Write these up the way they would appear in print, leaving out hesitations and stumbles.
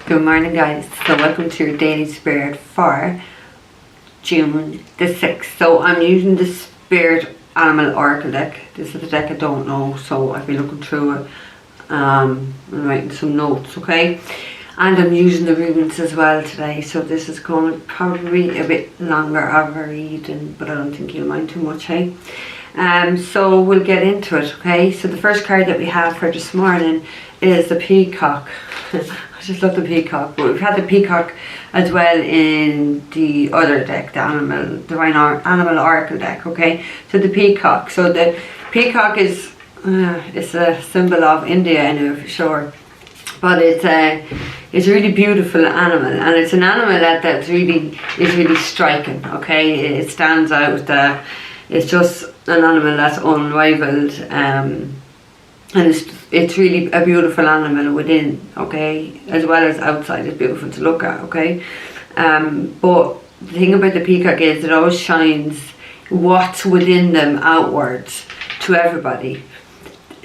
Good morning, guys. So welcome to your daily spirit for June the 6th. So I'm using the Spirit Animal Oracle deck. This is a deck I don't know, so I've been looking through it and writing some notes, okay? And I'm using the runes as well today, so this is going to probably a bit longer of a reading, but I don't think you'll mind too much, hey? So we'll get into it, okay? So the first card that we have for this morning is the Peacock. I just love the Peacock, but we've had the Peacock as well in the other deck, the Animal Oracle deck, okay? So the Peacock. So the Peacock is it's a symbol of India, I know for sure. But it's a really beautiful animal, and it's an animal that's really striking, okay? It stands out. It's just an animal that's unrivaled, and it's really a beautiful animal within, okay, as well as outside. It's beautiful to look at, okay. But the thing about the peacock is it always shines what's within them outwards to everybody.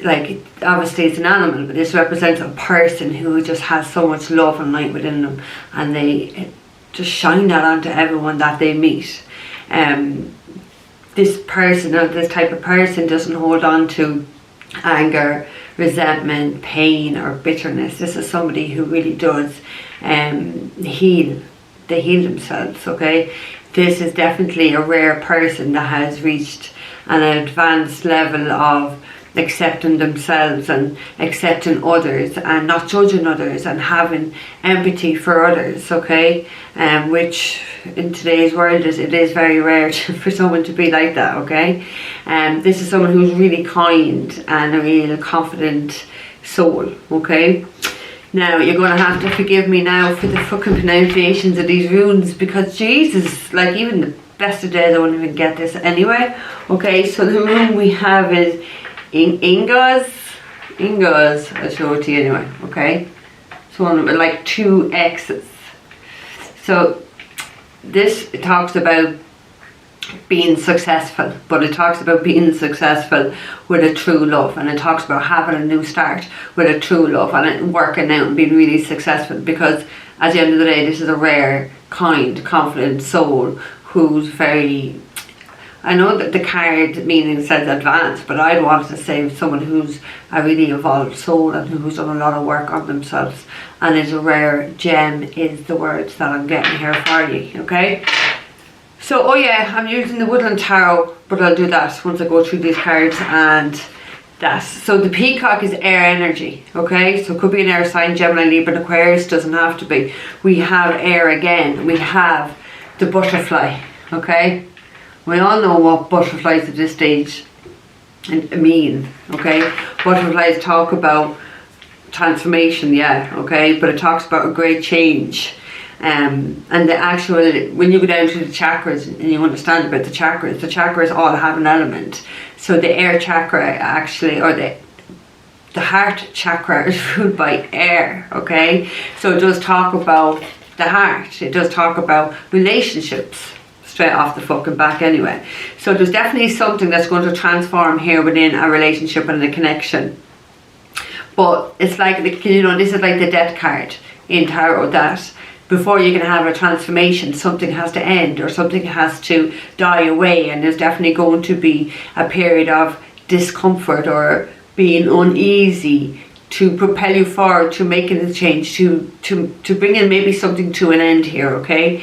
Like, obviously it's an animal, but this represents a person who just has so much love and light within them, and they just shine that onto everyone that they meet. This person, or this type of person, doesn't hold on to anger, resentment, pain or bitterness. This is somebody who really does heal. They heal themselves, okay? This is definitely a rare person that has reached an advanced level of accepting themselves and accepting others and not judging others and having empathy for others, okay? Which in today's world it is very rare for someone to be like that, okay? This is someone who's really kind and a real confident soul, okay? Now you're going to have to forgive me now for the fucking pronunciations of these runes, because Jesus, like, even the best of days I wouldn't even get this anyway, okay? So the rune we have is Ingas, I'll show it to you anyway, okay? So one with like 2 X's. So this talks about being successful, but it talks about being successful with a true love, and it talks about having a new start with a true love and it working out and being really successful, because at the end of the day this is a rare, kind, confident soul who's very... I know that the card meaning says advanced, but I'd want to say someone who's a really evolved soul and who's done a lot of work on themselves, and is a rare gem is the words that I'm getting here for you, okay? So, oh yeah, I'm using the Woodland Tarot, but I'll do that once I go through these cards and that. So the peacock is air energy, okay? So it could be an air sign, Gemini, Libra, Aquarius, doesn't have to be. We have air again, we have the butterfly, okay? We all know what butterflies at this stage mean, okay? Butterflies talk about transformation, yeah, okay? But it talks about a great change. And the actual, when you go down to the chakras and you understand about the chakras all have an element. So the air chakra actually, or the heart chakra is ruled by air, okay? So it does talk about the heart. It does talk about relationships. Straight off the fucking back anyway. So there's definitely something that's going to transform here within a relationship and a connection. But it's like, you know, this is like the death card in tarot, that before you can have a transformation, something has to end or something has to die away, and there's definitely going to be a period of discomfort or being uneasy to propel you forward to making a change, to bring in maybe something to an end here, okay?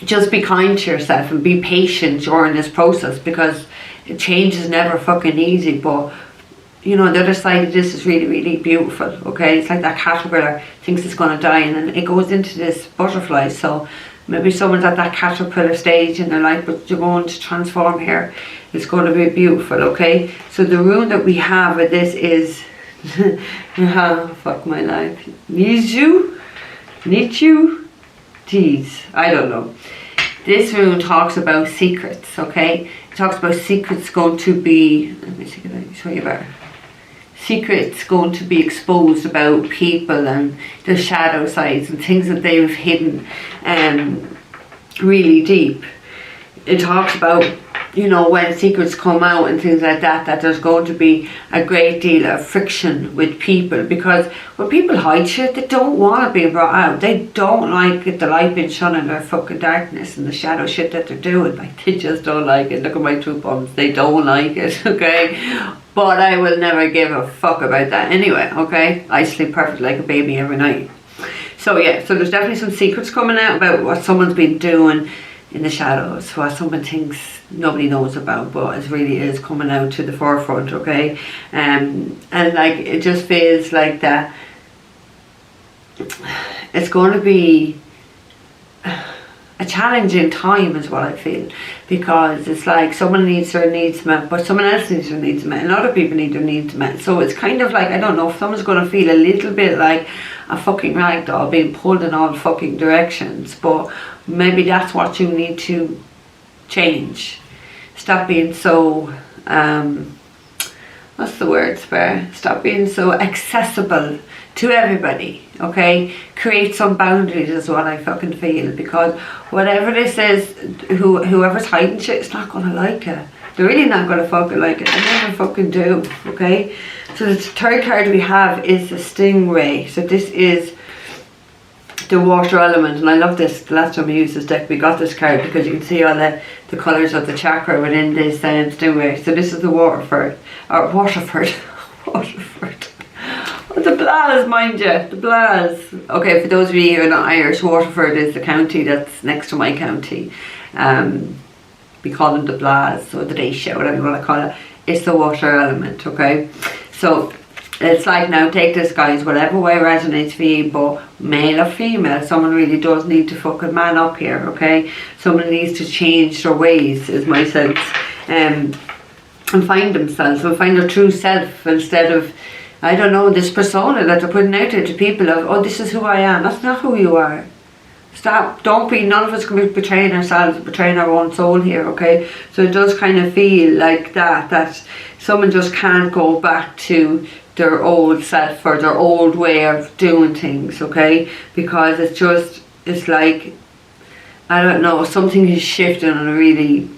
Just be kind to yourself and be patient during this process, because change is never fucking easy. But you know, the other side of this is really, really beautiful, okay? It's like that caterpillar thinks it's going to die and then it goes into this butterfly. So maybe someone's at that caterpillar stage in their life, but you're going to transform here. It's going to be beautiful, okay? So the rune that we have with this is oh, fuck my life, Nichu, geez, I don't know. This rune talks about secrets, okay? It talks about secrets going to be, let me see if I can show you better. Secrets going to be exposed about people and their shadow sides and things that they've hidden really deep. It talks about you know, when secrets come out and things like that, that there's going to be a great deal of friction with people, because when people hide shit, they don't want to be brought out. They don't like it, the light being shone in their fucking darkness and the shadow shit that they're doing. Like, they just don't like it. Look at my 2 bums, they don't like it, okay? But I will never give a fuck about that anyway, okay? I sleep perfect like a baby every night. So yeah, so there's definitely some secrets coming out about what someone's been doing in the shadows, what someone thinks nobody knows about, but it really is coming out to the forefront, okay? And like, it just feels like that it's going to be a challenging time is what I feel, because it's like someone needs their needs met, but someone else needs their needs met, and other people need their needs met. So it's kind of like, I don't know, if someone's going to feel a little bit like a fucking rag doll being pulled in all fucking directions, but maybe that's what you need to change. Stop being so what's the word, Spare? Stop being so accessible to everybody, okay? Create some boundaries is what I fucking feel, because whatever this is, whoever's hiding shit is not gonna like it. They're really not gonna fucking like it. They never fucking do, okay? So the third card we have is the Stingray. So this is the water element, and I love this. The last time we used this deck, we got this card because you can see all the colours of the chakra within this Stingray. So this is the Waterford. Waterford. The Blas, mind you, the Blas. Okay, for those of you who are not Irish, Waterford is the county that's next to my county. We call them the Blas, or the Dacia, whatever you want to call it. It's the water element, okay? So it's like, now take this, guys, whatever way resonates for you, but male or female, someone really does need to fucking man up here, okay? Someone needs to change their ways, is my sense, and find themselves, and find their true self, instead of, I don't know, this persona that they're putting out there to people of, oh, this is who I am. That's not who you are. Stop. Don't be. None of us can be betraying ourselves, betraying our own soul here, okay? So it does kind of feel like that someone just can't go back to their old self or their old way of doing things, okay? Because it's like, I don't know, something is shifting on a really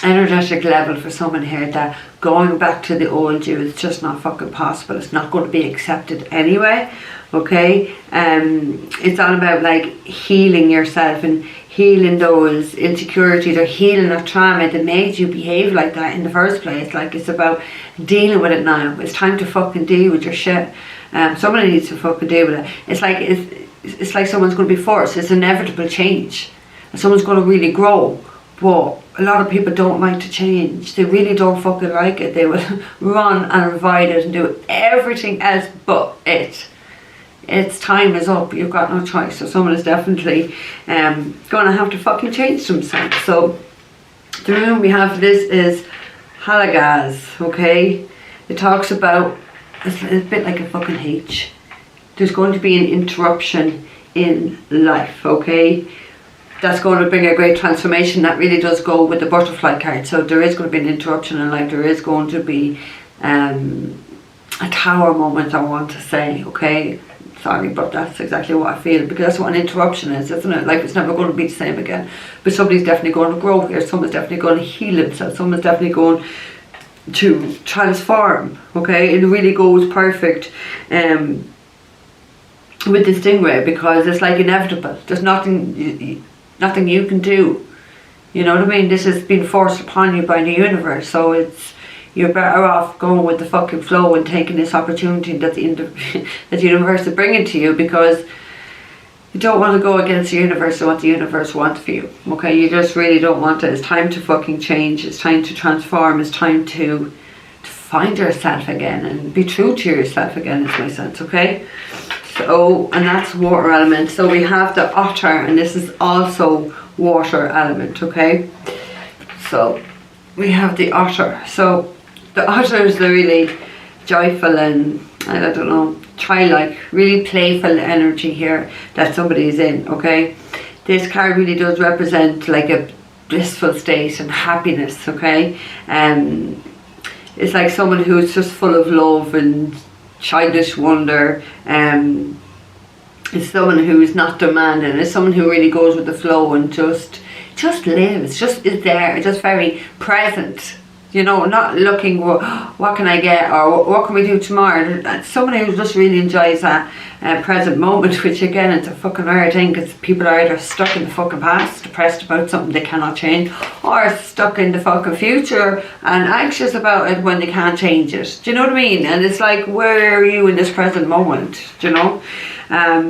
energetic level for someone here, that going back to the old you is just not fucking possible. It's not going to be accepted anyway, okay? It's all about like healing yourself and healing those insecurities, or healing that trauma that made you behave like that in the first place. Like, it's about dealing with it now. It's time to fucking deal with your shit. Someone needs to fucking deal with it. It's like someone's going to be forced. It's inevitable change, and someone's going to really grow. But a lot of people don't like to change. They really don't fucking like it. They will run and avoid it and do everything else but it. Its time is up. You've got no choice. So someone is definitely going to have to fucking change themselves. So the room we have for this is Halagaz, okay? It talks about, it's a bit like a fucking H. There's going to be an interruption in life, okay? That's going to bring a great transformation. That really does go with the butterfly card. So there is going to be an interruption in life. There is going to be a tower moment, I want to say, okay? Sorry, but that's exactly what I feel, because that's what an interruption is, isn't it? Life is never going to be the same again. But somebody's definitely going to grow here. Someone's definitely going to heal himself. Someone's definitely going to transform, okay? It really goes perfect with the Stingray, because it's like inevitable. There's nothing you can do. You know what I mean? This has been forced upon you by the universe. So you're better off going with the fucking flow and taking this opportunity that the universe is bringing to you, because you don't want to go against the universe and what the universe wants for you, okay? You just really don't want it. It's time to fucking change. It's time to transform. It's time to find yourself again and be true to yourself again, is my sense, okay? So, and that's water element. So we have the otter, and this is also water element, okay? So we have the otter. So the otter is the really joyful and, I don't know, childlike, really playful energy here that somebody is in, okay? This card really does represent like a blissful state and happiness, okay? It's like someone who's just full of love and childish wonder. It's someone who's not demanding. It's someone who really goes with the flow and just just lives, just is there, just very present. You know, not looking, what can I get, or what can we do tomorrow. Someone who just really enjoys that present moment, which again, it's a fucking hard thing, because people are either stuck in the fucking past, depressed about something they cannot change, or stuck in the fucking future and anxious about it when they can't change it. Do you know what I mean? And it's like, where are you in this present moment? Do you know?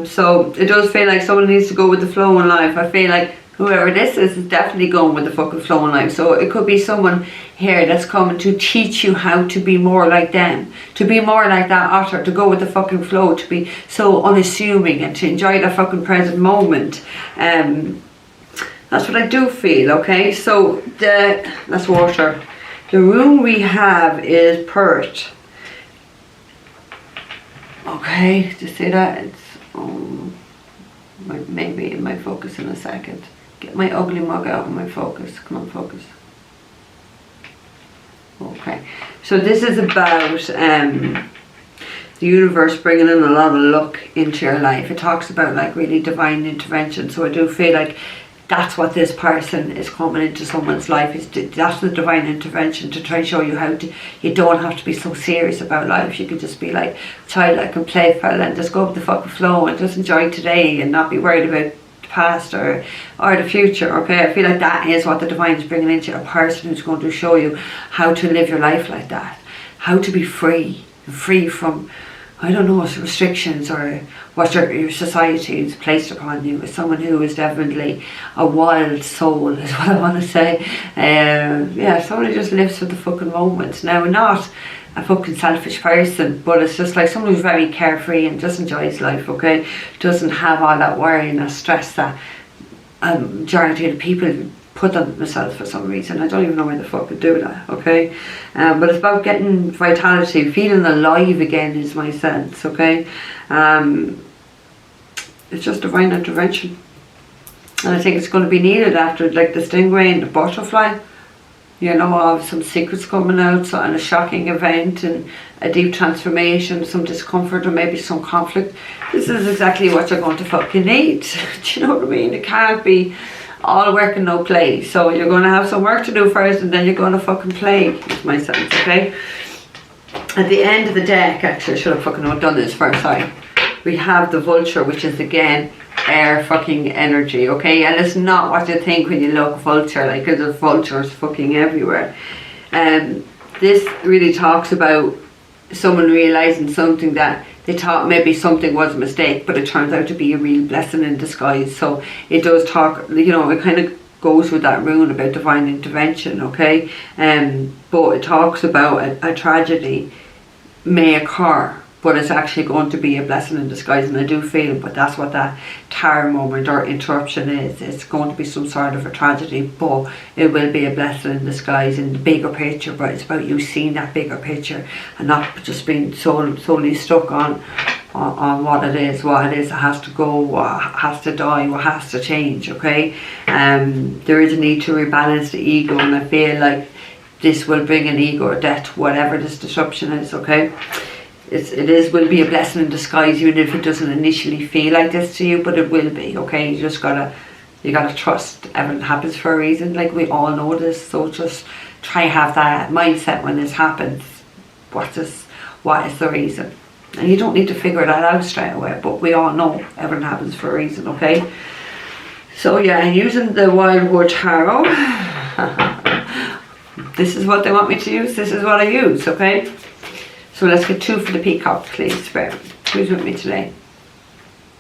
So it does feel like someone needs to go with the flow in life. I feel like whoever this is definitely going with the fucking flow in life. So it could be someone here that's coming to teach you how to be more like them, to be more like that otter, to go with the fucking flow, to be so unassuming and to enjoy the fucking present moment. That's what I do feel, okay? So that's water. The rune we have is Pert. Okay, do you see that? It's maybe it might focus in a second. Get my ugly mug out of my focus. Come on, focus. Okay, so this is about the universe bringing in a lot of luck into your life. It talks about like really divine intervention. So I do feel like that's what this person is coming into someone's life. That's the divine intervention, to try and show you how to. You don't have to be so serious about life. You can just be like childlike and playful and just go with the fucking flow and just enjoy today and not be worried about past or the future. Okay, I feel like that is what the divine is bringing into a person who's going to show you how to live your life like that, how to be free from, I don't know, restrictions or what your society has placed upon you. As someone who is definitely a wild soul is what I want to say. Yeah, someone who just lives for the fucking moments. Now, not a fucking selfish person, but it's just like someone who's very carefree and just enjoys life, okay? Doesn't have all that worry and that stress that majority of the people put on themselves for some reason. I don't even know why the fuck would do that, okay? But it's about getting vitality, feeling alive again is my sense, okay? It's just divine intervention. And I think it's going to be needed after like the stingray and the butterfly. You know, of some secrets coming out, so, and a shocking event and a deep transformation, some discomfort or maybe some conflict. This is exactly what you're going to fucking need. Do you know what I mean? It can't be all work and no play. So you're going to have some work to do first and then you're going to fucking play, is my sense, okay? At the end of the deck, actually, I should have fucking done this first, sorry. We have the vulture, which is again air fucking energy, okay? And it's not what you think when you look vulture, like there's vultures fucking everywhere. This really talks about someone realizing something that they thought maybe something was a mistake, but it turns out to be a real blessing in disguise. So it does talk, you know, it kind of goes with that rune about divine intervention, okay? But it talks about a tragedy may occur, but it's actually going to be a blessing in disguise, and I do feel, but that's what that tower moment or interruption is. It's going to be some sort of a tragedy, but it will be a blessing in disguise in the bigger picture. But it's about you seeing that bigger picture and not just being solely stuck on what it is that has to go, what has to die, what has to change, okay? There is a need to rebalance the ego, and I feel like this will bring an ego death, whatever this disruption is, okay? Will be a blessing in disguise, even if it doesn't initially feel like this to you, but it will be, okay? You gotta trust everything happens for a reason, like we all know this. So just try have that mindset when this happens. What is the reason? And you don't need to figure that out straight away, but we all know everything happens for a reason, okay? So yeah, using the Wildwood Tarot, this is what they want me to use, this is what I use, okay? So let's get 2 for the peacock, please. Who's with me today?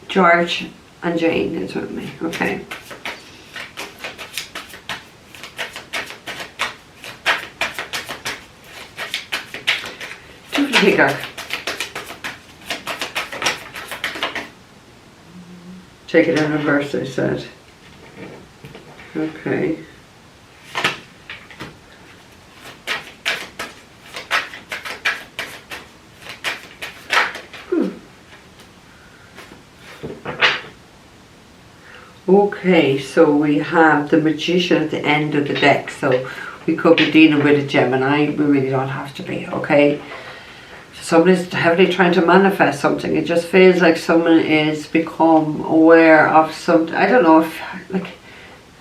George and Jane is with me. Okay. Two for the peacock. Take it in reverse, I said. Okay. Okay, so we have the Magician at the end of the deck, so we could be dealing with a Gemini. We really don't have to be, okay? So somebody's heavily trying to manifest something. It just feels like someone is become aware of something. I don't know if, like,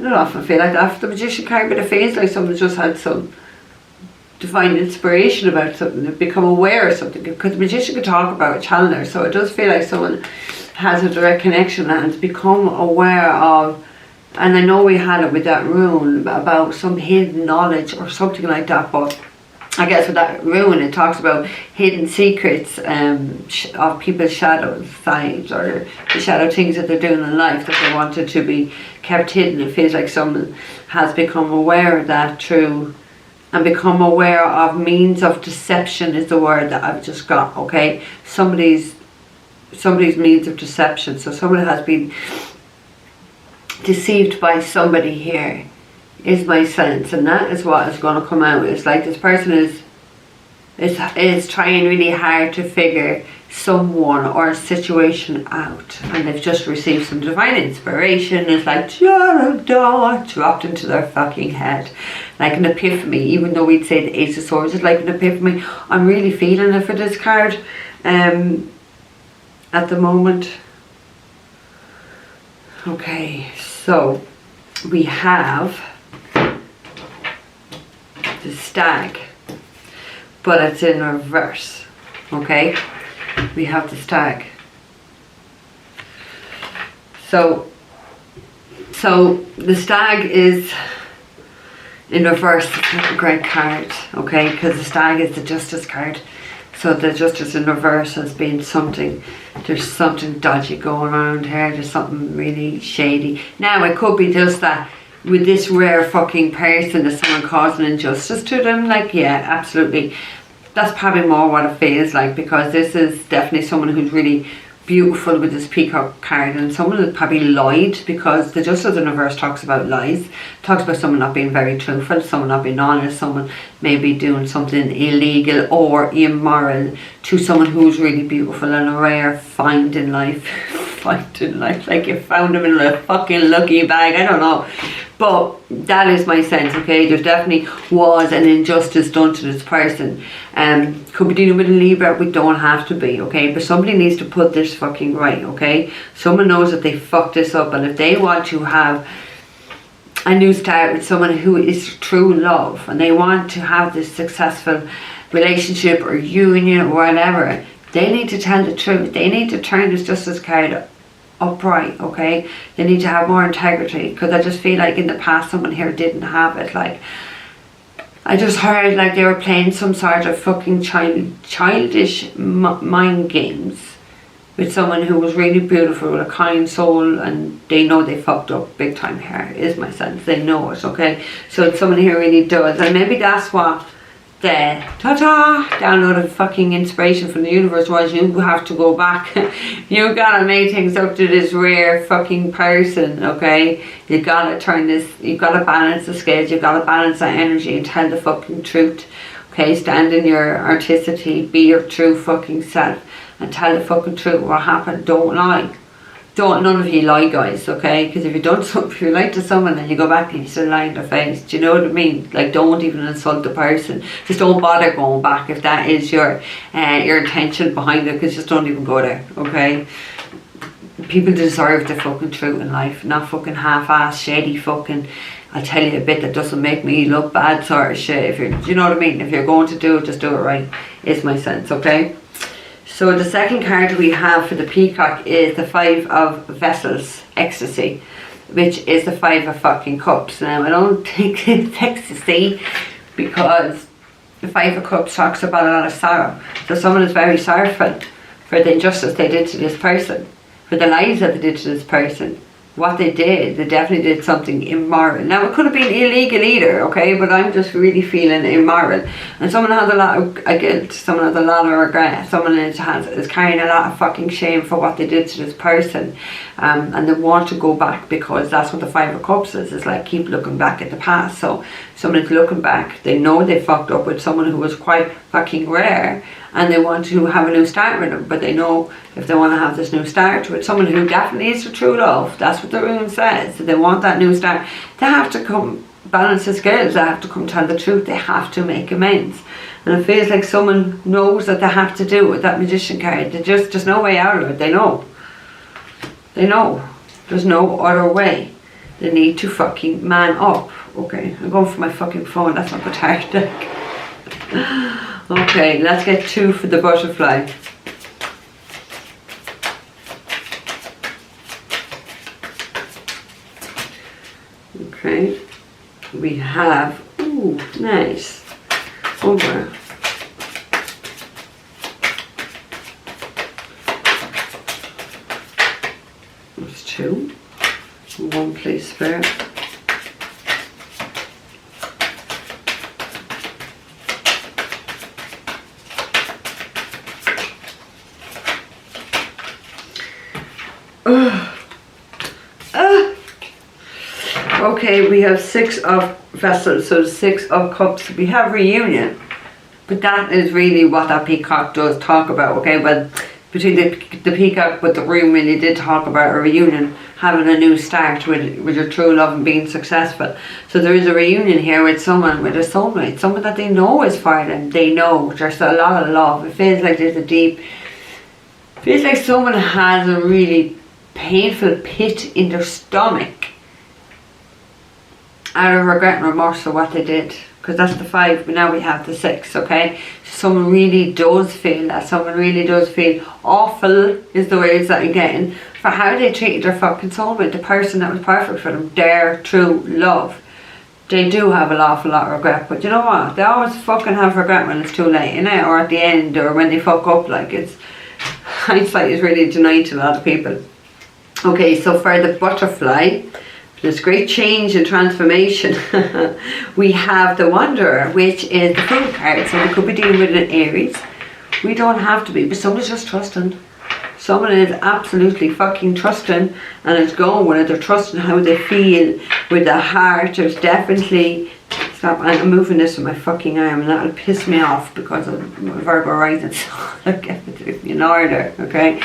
I don't often feel like that for the Magician card, but it feels like someone just had some divine inspiration about something, they've become aware of something, because the Magician can talk about a channeler, so it does feel like someone has a direct connection and become aware of, and I know we had it with that rune about some hidden knowledge or something like that, but I guess with that rune it talks about hidden secrets of people's shadow sides, or the shadow things that they're doing in life that they wanted to be kept hidden. It feels like someone has become aware of that through, and become aware of means of deception is the word that I've just got, okay? Somebody's means of deception. So someone has been deceived by somebody here, is my sense, and that is what is going to come out. It's like this person is trying really hard to figure someone or a situation out, and they've just received some divine inspiration. It's like dropped into their fucking head, like an epiphany. Even though we'd say the Ace of Swords is like an epiphany, I'm really feeling it for this card at the moment. Okay, so we have the Stag, but it's in reverse. Okay, we have the Stag. So the Stag is in reverse. It's not a great card, okay, because the Stag is the Justice card. So the Justice in reverse has been something, there's something dodgy going around here, there's something really shady. Now it could be just that with this rare fucking person, there's someone causing injustice to them, like, yeah, absolutely. That's probably more what it feels like, because this is definitely someone who's really beautiful with this Peacock card, and someone who probably lied, because the Justice in reverse talks about lies, talks about someone not being very truthful, someone not being honest, someone maybe doing something illegal or immoral to someone who's really beautiful and a rare find in life. Find in life, like you found them in a fucking lucky bag, I don't know. But that is my sense, okay? There definitely was an injustice done to this person. Could be dealing with a Libra, we don't have to be, okay? But somebody needs to put this fucking right, okay? Someone knows that they fucked this up, and if they want to have a new start with someone who is true love, and they want to have this successful relationship or union or whatever, they need to tell the truth. They need to turn this Justice card upright, okay? They need to have more integrity, because I just feel like in the past someone here didn't have it. Like, I just heard like they were playing some sort of fucking childish mind games with someone who was really beautiful with a kind soul, and they know they fucked up big time here, is my sense. They know it, okay? So someone here really does, and maybe that's what the downloaded fucking inspiration from the universe was. You have to go back. You gotta make things up to this rare fucking person, okay? You gotta turn this, you gotta balance the scales, you gotta balance that energy and tell the fucking truth, okay? Stand in your artisticity, be your true fucking self, and tell the fucking truth. What happened? Don't lie. Don't, none of you lie, guys, okay? Because if you don't, if you lie to someone and you go back and you still lie in their face, do you know what I mean? Like, don't even insult the person. Just don't bother going back if that is your intention behind it, because just don't even go there, okay? People deserve the fucking truth in life, not fucking half-ass, shady fucking, I'll tell you a bit that doesn't make me look bad sort of shit. If you're, do you know what I mean? If you're going to do it, just do it right, is my sense, okay? So the second card we have for the Peacock is the Five of Vessels, Ecstasy, which is the Five of fucking Cups. Now, I don't think it's ecstasy, because the Five of Cups talks about a lot of sorrow. So someone is very sorrowful for the injustice they did to this person, for the lies that they did to this person. What they did, they definitely did something immoral. Now, it could have been illegal either, okay, but I'm just really feeling immoral. And someone has a lot of guilt, someone has a lot of regret, someone is carrying a lot of fucking shame for what they did to this person, and they want to go back, because that's what the Five of Cups is. It's like, keep looking back at the past. So someone is looking back, they know they fucked up with someone who was quite fucking rare, and they want to have a new start with them, but they know if they want to have this new start with someone who definitely is the true love, that's what the rune says, so they want that new start, they have to come balance the scales, they have to come tell the truth, they have to make amends. And it feels like someone knows that they have to do it with that Magician card. They just, there's no way out of it. They know there's no other way. They need to fucking man up. Okay, I'm going for my fucking phone. That's not cathartic. Okay, let's get 2 for the butterfly. Okay, we have, ooh, nice. Over. That's 2. 1 please spare. Okay, we have 6 of vessels, so 6 of cups. We have reunion, but that is really what that peacock does talk about. Okay, well, between the peacock, but the room really did talk about a reunion, having a new start with your true love and being successful. So there is a reunion here with someone, with a soulmate, someone that they know is for them. They know there's a lot of love. It feels like there's a deep, feels like someone has a really painful pit in their stomach out of regret and remorse for what they did, because that's the 5, but now we have the 6. Okay, someone really does feel that. Someone really does feel awful, is the words that I'm getting, for how they treated their fucking soulmate, the person that was perfect for them, their true love. They do have an awful lot of regret, but you know what, they always fucking have regret when it's too late, you know, or at the end, or when they fuck up. Like, it's, hindsight is really denied to a lot of people. Okay, so for the butterfly, this great change and transformation, we have the Wanderer, which is the Fool card. So we could be dealing with an Aries. We don't have to be, but someone's just trusting. Someone is absolutely fucking trusting, and it's going with it. They're trusting how they feel with their heart. There's definitely, stop, I'm moving this with my fucking arm, and that'll piss me off because of Virgo rising, so I'll get it in order, okay?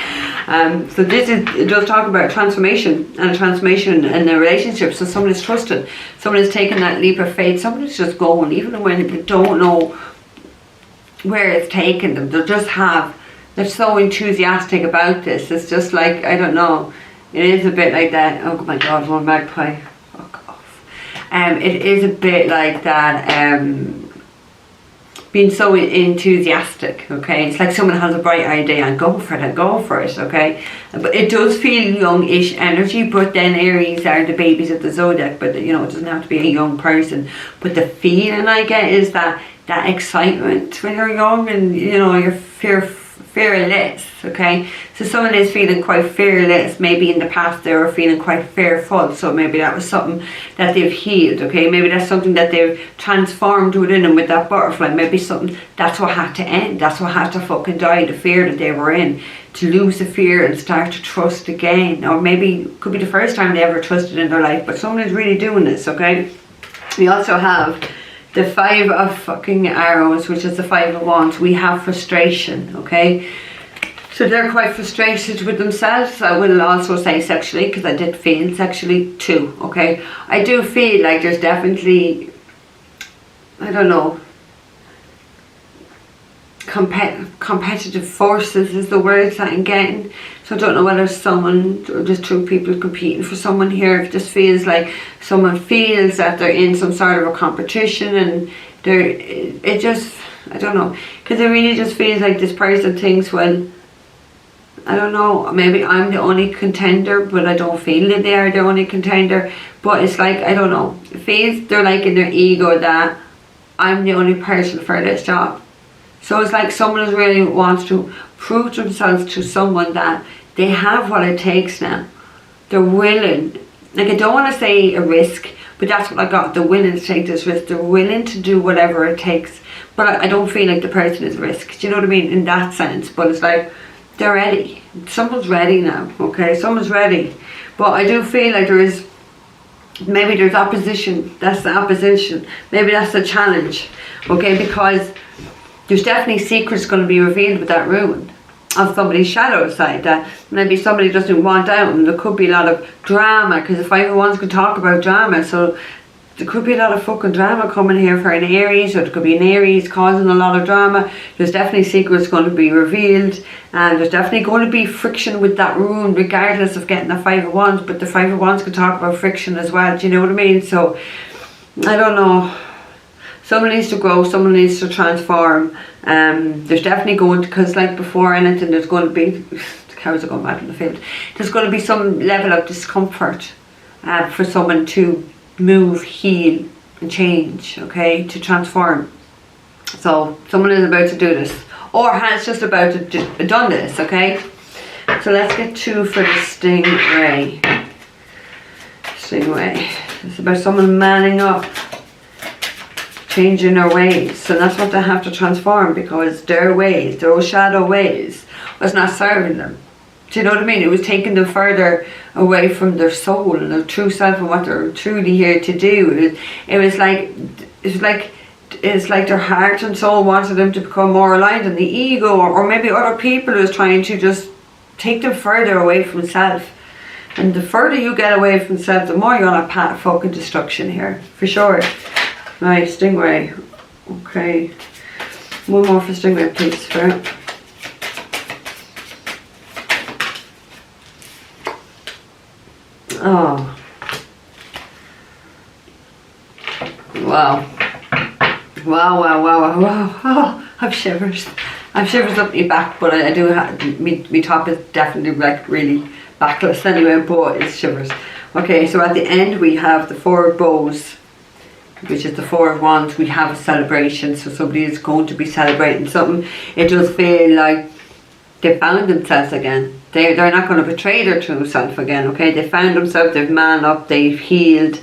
So this is, it does talk about transformation, and a transformation in a relationship. So someone is trusting, someone is taking that leap of faith, someone is just going, even when they don't know where it's taking them. They're so enthusiastic about this. It's just like, I don't know, it is a bit like that. Oh my god, one magpie, fuck off. It is a bit like that, being so enthusiastic, okay? It's like someone has a bright idea and go for it, okay? But it does feel youngish energy, but then Aries are the babies of the zodiac, but you know, it doesn't have to be a young person. But the feeling I get is that excitement when you're young, and you know, you're fearless, okay? So someone is feeling quite fearless. Maybe in the past they were feeling quite fearful, so maybe that was something that they've healed, okay? Maybe that's something that they've transformed within them with that butterfly. Maybe something, that's what had to end, that's what had to fucking die, the fear that they were in, to lose the fear and start to trust again. Or maybe it could be the first time they ever trusted in their life, but someone is really doing this, okay? We also have the 5 of fucking arrows, which is the 5 of wands. We have frustration, okay? So they're quite frustrated with themselves. I will also say sexually, because I did feel sexually too, okay? I do feel like there's definitely, I don't know, competitive forces is the words that I'm getting. So I don't know whether someone, or just 2 people competing for someone here. It just feels like someone feels that they're in some sort of a competition, and it just, I don't know, because it really just feels like this person thinks, well, I don't know, maybe I'm the only contender, but I don't feel that they are the only contender. But it's like, I don't know, it feels they're like in their ego that I'm the only person for this job. So it's like someone really wants to prove themselves to someone that they have what it takes now. They're willing, like, I don't want to say a risk, but that's what I got. They're willing to take this risk. They're willing to do whatever it takes. But I don't feel like the person is risk. Do you know what I mean? In that sense. But it's like, they're ready. Someone's ready now, okay? Someone's ready. But I do feel like there is, maybe there's opposition. That's the opposition. Maybe that's the challenge, okay? Because there's definitely secrets going to be revealed with that rune of somebody's shadow side that maybe somebody doesn't want out, and there could be a lot of drama, because the 5 of Wands can talk about drama. So there could be a lot of fucking drama coming here for an Aries, or there could be an Aries causing a lot of drama. There's definitely secrets going to be revealed, and there's definitely going to be friction with that rune, regardless of getting the Five of Wands. But the Five of Wands can talk about friction as well, do you know what I mean? So, I don't know. Someone needs to grow, someone needs to transform. There's definitely going to, because like before anything, there's going to be, the cows are going mad in the field, there's going to be some level of discomfort for someone to move, heal and change, okay, to transform. So someone is about to do this, or has just about to done this, okay. So let's get 2 for the stingray. It's about someone manning up, changing their ways. So that's what they have to transform, because their ways, their old shadow ways, was not serving them. Do you know what I mean? It was taking them further away from their soul and their true self and what they're truly here to do. It's like their heart and soul wanted them to become more aligned, and the ego or maybe other people is trying to just take them further away from self. And the further you get away from self, the more you're on a path of fucking destruction here, for sure. Right, stingray. Okay. One more for stingray, please, Spirit. Oh. Wow. Wow. Oh, I've shivers. I've shivers up my back, but I do have, my top is definitely like really backless anyway, but it's shivers. Okay, so at the end we have the 4 of bows, which is the 4 of wands. We have a celebration, so somebody is going to be celebrating something. It does feel like they found themselves again. They're not going to betray their true self again, okay? They found themselves, they've man up, they've healed.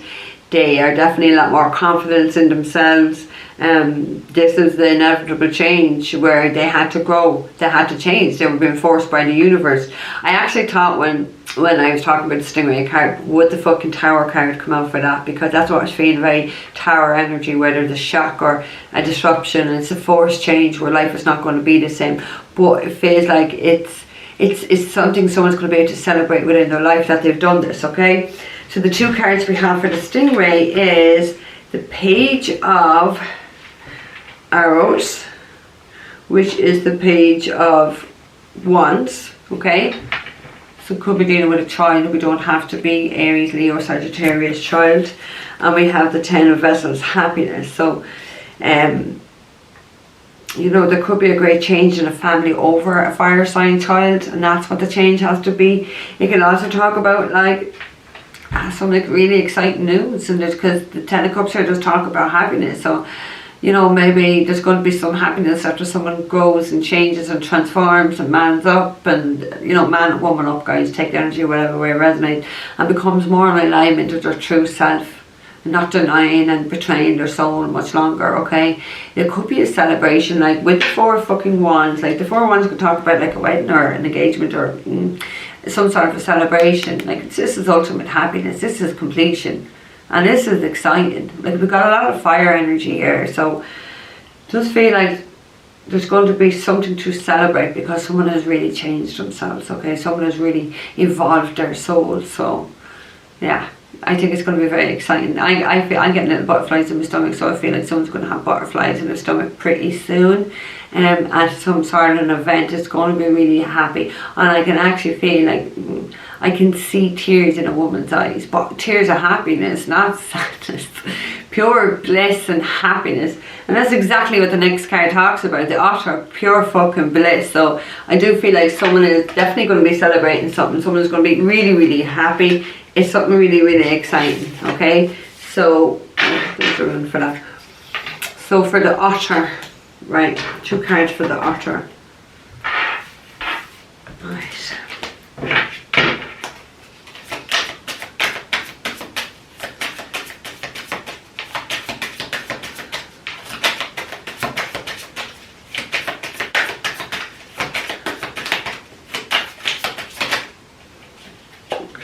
They are definitely a lot more confidence in themselves. This is the inevitable change where they had to grow, they had to change, they were being forced by the universe. I actually thought when I was talking about the stingray card, would the fucking tower card come out for that? Because that's what I was feeling, very tower energy, where there's a shock or a disruption, and it's a forced change where life is not going to be the same. But it feels like it's something someone's going to be able to celebrate within their life, that they've done this, okay? So the 2 cards we have for the stingray is the Page of Arrows, which is the Page of Wands, okay? So could be dealing with a child. We don't have to be Aries, Leo, Sagittarius child. And we have the 10 of Vessels, happiness. So, you know, there could be a great change in a family over a fire sign child, and that's what the change has to be. You can also talk about like some like really exciting news, and because the 10 of Cups here does talk about happiness. So, you know, maybe there's going to be some happiness after someone grows and changes and transforms and mans up, and, you know, man, woman up, guys, take the energy whatever way it resonates, and becomes more in alignment with their true self, not denying and betraying their soul much longer, okay? It could be a celebration, like with 4 fucking wands. Like the 4 wands could talk about like a wedding or an engagement or some sort of a celebration. Like this is ultimate happiness, this is completion. And this is exciting. Like we've got a lot of fire energy here, so it does feel like there's going to be something to celebrate, because someone has really changed themselves, okay? Someone has really evolved their soul. So yeah, I think it's going to be very exciting. I feel I'm getting little butterflies in my stomach, so I feel like someone's going to have butterflies in their stomach pretty soon. At some sort of an event, it's going to be really happy, and I can actually feel like I can see tears in a woman's eyes, but tears of happiness, not sadness, pure bliss and happiness. And that's exactly what the next card talks about, the Otter, pure fucking bliss. So I do feel like someone is definitely going to be celebrating something. Someone is going to be really, really happy. It's something really, really exciting, okay? So, there's a rune for that. So for the Otter, right, 2 cards for the Otter. Right.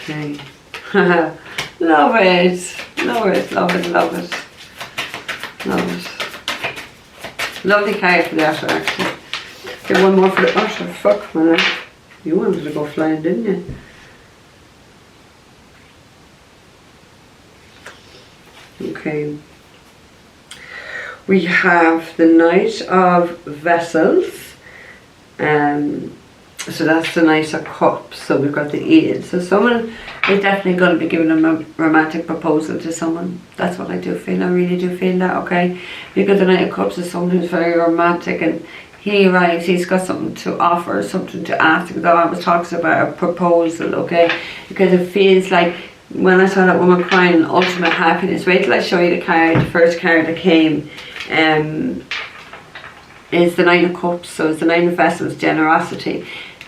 Okay. Love it. Lovely card for the Otter, actually. Get one more for the Otter. Fuck, man. You wanted to go flying, didn't you? Okay. We have the Knight of Vessels. So that's the Knight of Cups. So we've got the Eel. So someone is definitely going to be giving a romantic proposal to someone. That's what I do feel. I really do feel that, okay? Because the Knight of Cups is someone who's very romantic, and he arrives, he's got something to offer, something to ask. Because I always talks about a proposal, okay? Because it feels like, when I saw that woman crying, ultimate happiness. Wait till I show you the card. The first card that came is the Nine of Cups. So it's the Nine of Vessels, generosity.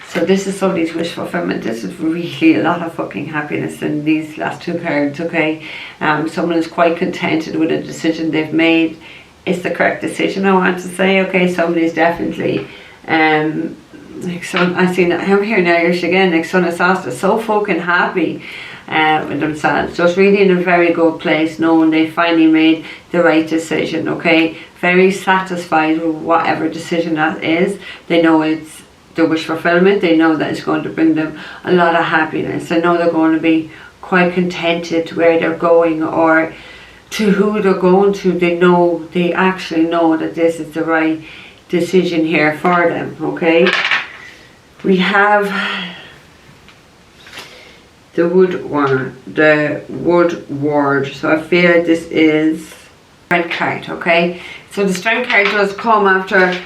So this is somebody's wish fulfillment. This is really a lot of fucking happiness in these last two cards, okay? Someone is quite contented with a decision they've made. It's the correct decision, I want to say, okay? Somebody's definitely, like son, I seen that, I'm hearing Irish again, like Son of Sasta, so fucking happy with themselves. Just really in a very good place, knowing they finally made the right decision, okay? Very satisfied with whatever decision that is. They know it's their wish fulfillment. They know that it's going to bring them a lot of happiness. They know they're going to be quite contented where they're going or to who they're going to. They actually know that this is the right decision here for them, okay? We have the Wood Ward. So I feel like this is Strength card, okay? So the Strength card does come after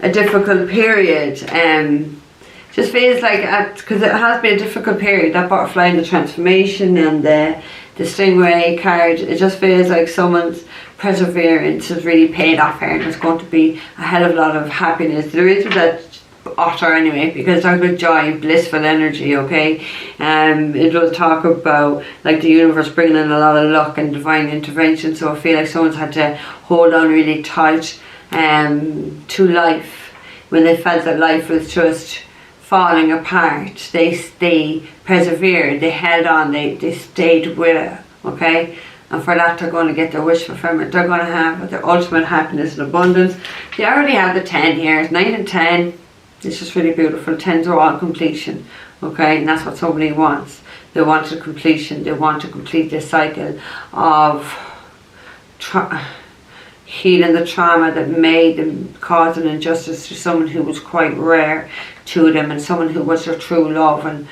a difficult period. Just feels like, because it has been a difficult period, that butterfly and the transformation and the stingray card, it just feels like someone's perseverance has really paid off here, and there's going to be a hell of a lot of happiness. There is that otter anyway, because talk about joy, blissful energy, okay? It does talk about like the universe bringing in a lot of luck and divine intervention. So I feel like someone's had to hold on really tight to life when they felt that life was just falling apart. They persevered, they held on, they stayed with it, okay? And for that, they're going to get their wish fulfillment. They're going to have their ultimate happiness and abundance. They already have the 10 here. It's 9 and 10. It's just really beautiful. 10s are all completion, okay? And that's what somebody wants. They want a completion. They want to complete this cycle of healing the trauma that made them cause an injustice to someone who was quite rare to them and someone who was their true love. And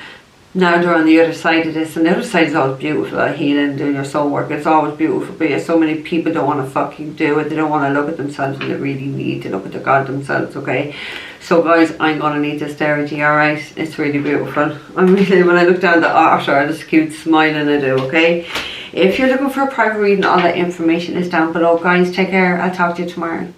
now they're on the other side of this, and the other side is always beautiful. Healing, doing your soul work, it's always beautiful. But yeah, so many people don't want to fucking do it. They don't want to look at themselves, and they really need to look at the God themselves, okay? So guys, I'm gonna need this therapy, alright? It's really beautiful. I'm really, when I look down the otter, I just keep smiling, I do, okay? If you're looking for a private reading, all that information is down below. Guys, take care. I'll talk to you tomorrow.